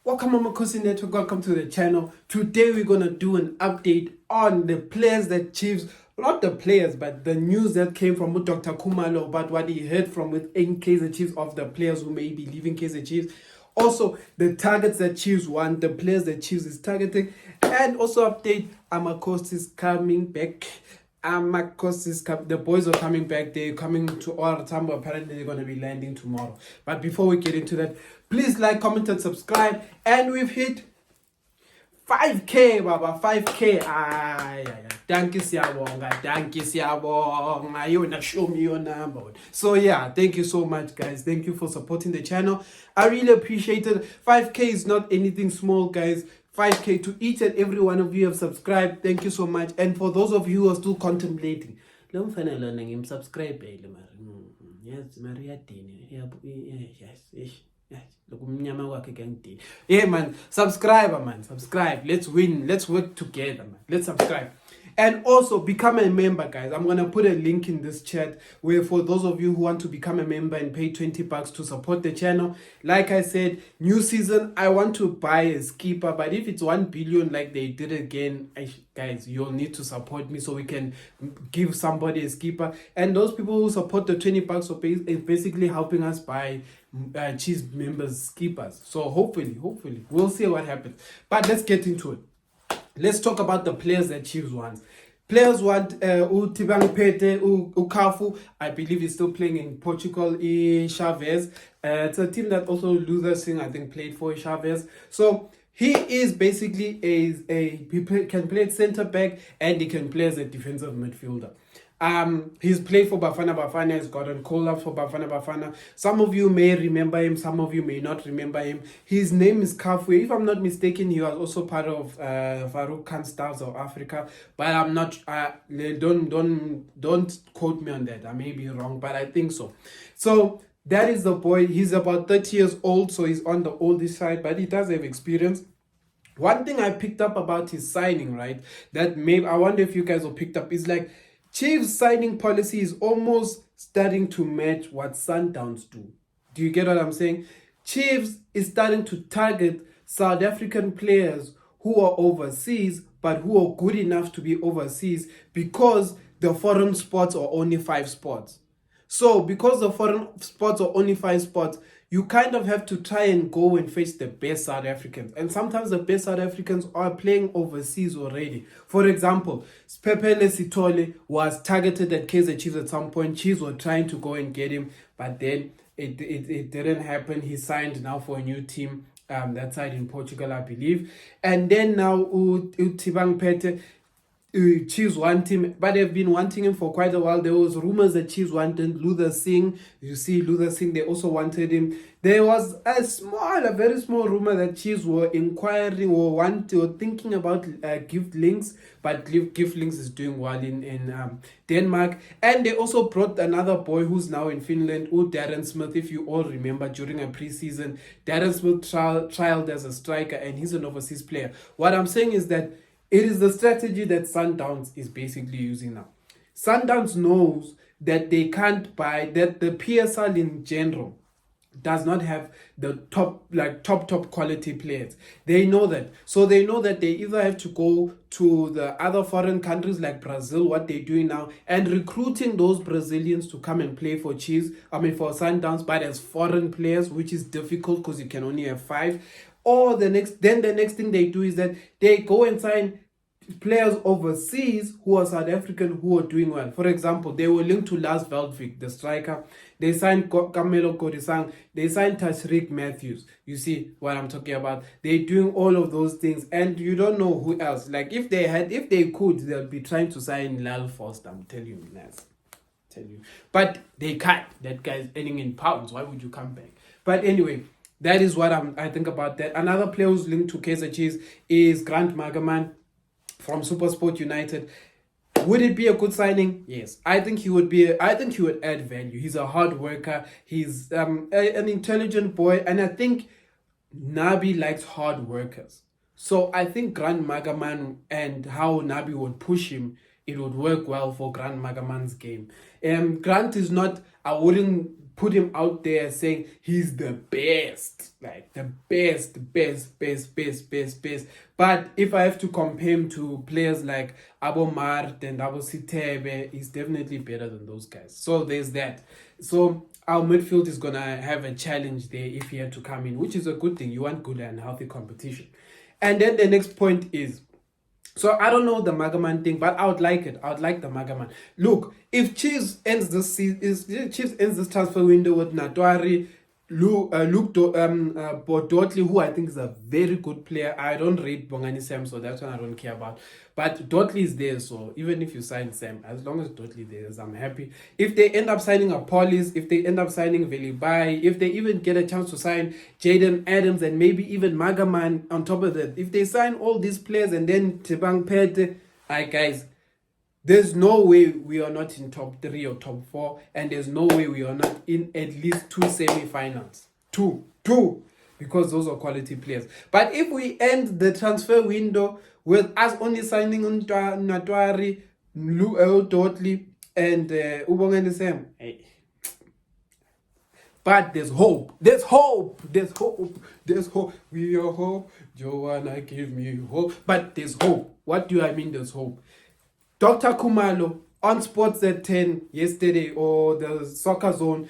Welcome Amakhosi Network, welcome to the channel. Today we're going to do an update on the players that Chiefs, not the players, but the news that came from Dr. Kumalo about what he heard from within Kaizer Chiefs of the players who may be leaving Kaizer Chiefs. Also, the targets that Chiefs want, the players that Chiefs is targeting, and also update Amakhosi is coming back. The boys are coming back. They're coming to our Tambo. Apparently, they're going to be landing tomorrow. But before we get into that, please like, comment, and subscribe. And we've hit 5K, Baba. 5K. Thank you, siyabonga. Thank you, siyabonga. You wanna show me your number. So yeah, thank you so much, guys. Thank you for supporting the channel. I really appreciate it. 5K is not anything small, guys. 5K to each and every one of you have subscribed. Thank you so much. And for those of you who are still contemplating, don't find learning subscribe. Yes, Maria Dini. Yes. Yeah, man. Subscribe, man. Subscribe. Let's win. Let's work together, man. Let's subscribe. And also become a member, guys. I'm gonna put a link in this chat where for those of you who want to become a member and pay $20 to support the channel. Like I said, new season, I want to buy a skipper, but if it's 1 billion like they did again, guys, you'll need to support me so we can give somebody a skipper. And those people who support the $20 is basically helping us buy Chiefs members skippers. So hopefully we'll see what happens. But let's get into it. Let's talk about the players that Chiefs want. Players want Thibang Phete, Ukafu. I believe he's still playing in Portugal. Chavez. It's a team that also Luther Singh, I think, played for Chavez. So he is basically he can play at centre back and he can play as a defensive midfielder. He's played for Bafana. He's gotten called up for Bafana. Some of you may remember him, some of you may not remember him. His name is Kafu. If I'm not mistaken, he was also part of Farouk Khan Stars of Africa. But I'm not. Don't quote me on that. I may be wrong, but I think so. So that is the boy. He's about 30 years old, so he's on the oldest side, but he does have experience. One thing I picked up about his signing, right? That maybe I wonder if you guys have picked up is like, Chiefs signing policy is almost starting to match what Sundowns do. Do you get what I'm saying? Chiefs is starting to target South African players who are overseas, but who are good enough to be overseas because the foreign spots are only 5 spots. So because the foreign spots are only 5 spots, you kind of have to try and go and face the best South Africans. And sometimes the best South Africans are playing overseas already. For example, Pepele Sithole was targeted at Kaizer Chiefs at some point. Chiefs were trying to go and get him, but then it didn't happen. He signed now for a new team, that side in Portugal, I believe. And then now Thibang Phete, Chiefs want him, but they've been wanting him for quite a while. There was rumors that Chiefs wanted Luther Singh. You see, Luther Singh, they also wanted him. There was a very small rumor that Chiefs were inquiring or thinking about Gift Links, but Gift Links is doing well in Denmark. And they also brought another boy who's now in Finland, Darren Smith. If you all remember, during a preseason, Darren Smith trialed as a striker, and he's an overseas player. What I'm saying is that it is the strategy that Sundowns is basically using now. Sundowns knows that they can't buy, that the PSL in general does not have the top quality players. They know that. So they know that they either have to go to the other foreign countries like Brazil, what they're doing now, and recruiting those Brazilians to come and play for for Sundowns, but as foreign players, which is difficult because you can only have 5. Or the next thing they do is that they go and sign players overseas who are South African who are doing well. For example, they were linked to Lars Veldvik, the striker. They signed Kamelo Kodisang. They signed Tashreeq Matthews. You see what I'm talking about? They're doing all of those things, and you don't know who else. Like if they could, they'll be trying to sign Lal Foster. I'm telling you, Nas. But they can't. That guy's earning in pounds. Why would you come back? But anyway, that is what I think about that. Another player who's linked to Kaizer Chiefs is Grant Margeman from SuperSport United. Would it be a good signing? Yes. I think he would add value. He's a hard worker. He's an intelligent boy. And I think Nabi likes hard workers. So I think Grant Margeman and how Nabi would push him, it would work well for Grant Margeman's game. Grant is not, I wouldn't put him out there saying he's the best, like the best. But if I have to compare him to players like Abo Mart and Abo Sitebe, he's definitely better than those guys. So there's that. So our midfield is gonna have a challenge there if he had to come in, which is a good thing. You want good and healthy competition. And then the next point is, so I don't know the Margeman thing, but I would like it. I would like the Margeman. Look, if Chiefs ends this transfer window with Natwari, Luke Dotley, who I think is a very good player. I don't rate Bongani Sam, so that's one I don't care about. But Dotley is there, so even if you sign Sam, as long as Dotley there is, I'm happy. If they end up signing a Polis, if they end up signing Velibai, if they even get a chance to sign Jaden Adams and maybe even Margeman on top of that, if they sign all these players and then Thibang Phete, guys, there's no way we are not in top 3 or top 4, and there's no way we are not in at least 2 semi-finals. Two, because those are quality players. But if we end the transfer window with us only signing Natwari, Dotley, and Ubongani Sam, but there's hope. We are hope. Joanna, give me hope. But there's hope. What do I mean there's hope? Dr. Kumalo on Sports at 10 yesterday, or the Soccer Zone,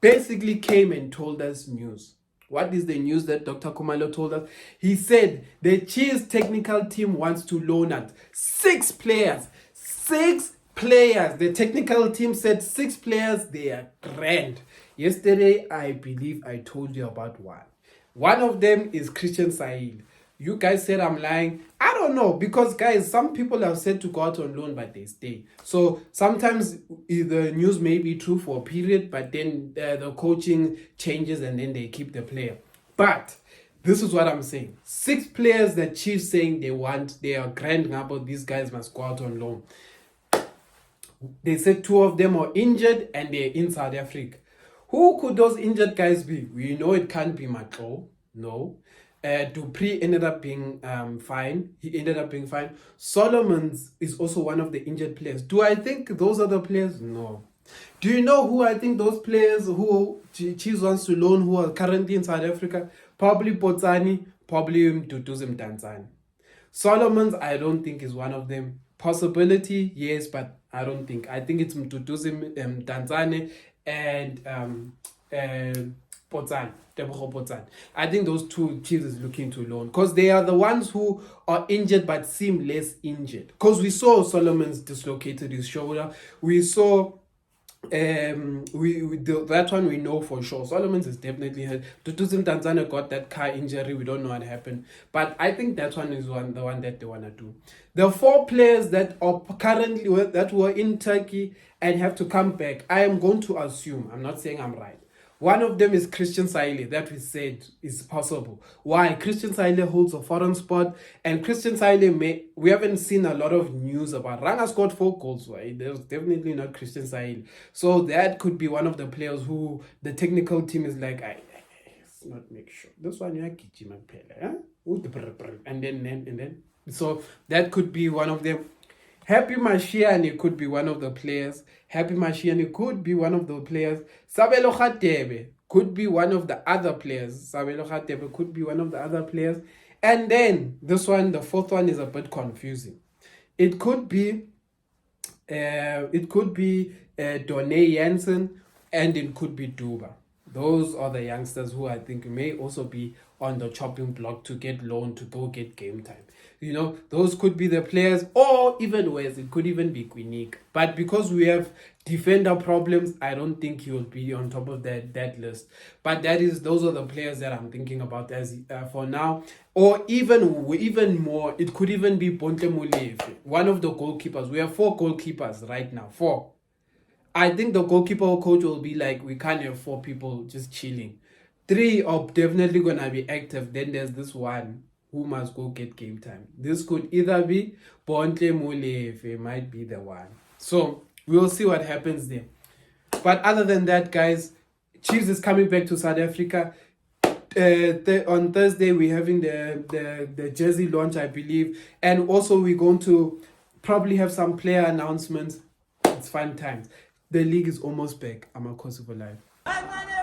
basically came and told us news. What is the news that Dr. Kumalo told us? He said the Chiefs technical team wants to loan out 6 players. 6 players. The technical team said 6 players. They are grand. Yesterday, I believe I told you about one. One of them is Christian Said. You guys said I'm lying. I don't know, because guys, some people have said to go out on loan, but they stay. So sometimes the news may be true for a period, but then the coaching changes and then they keep the player. But this is what I'm saying. 6 players that Chiefs saying they want, they are grand about, these guys must go out on loan. They said 2 of them are injured and they're in South Africa. Who could those injured guys be? We know it can't be Matlo. No. Dupree ended up being fine. He ended up being fine. Solomons is also one of the injured players. Do I think those are the players? No. Do you know who I think those players who Chiefs wants to loan who are currently in South Africa? Probably Potsani, probably Mduduzim Tanzani. Solomons, I don't think is one of them. Possibility, yes, but I don't think. I think it's Mduduzim Tanzani and Potsani. I think those 2 Chiefs is looking to loan, because they are the ones who are injured but seem less injured. Because we saw Solomon's dislocated his shoulder. We saw that one we know for sure. Solomon's is definitely hurt. Tutuzim Tanzania got that car injury. We don't know what happened. But I think that one is the one that they want to do. The 4 players that are currently that were in Turkey and have to come back, I am going to assume, I'm not saying I'm right. One of them is Christian Saile, that we said is possible. Why? Christian Saile holds a foreign spot, and Christian Saile, we haven't seen a lot of news about. Ranga scored 4 goals, right? There's definitely not Christian Saile. So that could be one of the players who the technical team is like, let's not make sure. This one, and then. So that could be one of them. Happy Mashiane could be one of the players. Sabelo Khatebe could be one of the other players. And then this one, the 4th one, is a bit confusing. It could be Donne Jansen, and it could be Duba. Those are the youngsters who I think may also be on the chopping block to get loaned to go get game time. Those could be the players, or even worse, it could even be Quinik. But because we have defender problems, I don't think he will be on top of that list. But those are the players that I'm thinking about as for now. Or even more, it could even be Bontle Molefe, one of the goalkeepers. We have 4 goalkeepers right now. 4. I think the goalkeeper coach will be like, we can't have 4 people just chilling. 3 are definitely going to be active. Then there's this one who must go get game time. This could either be Bontle Molefe, might be the one. So we'll see what happens there. But other than that, guys, Chiefs is coming back to South Africa. On Thursday, we're having the jersey launch, I believe. And also we're going to probably have some player announcements. It's fun times. The league is almost back. Amakhosi for life. kancane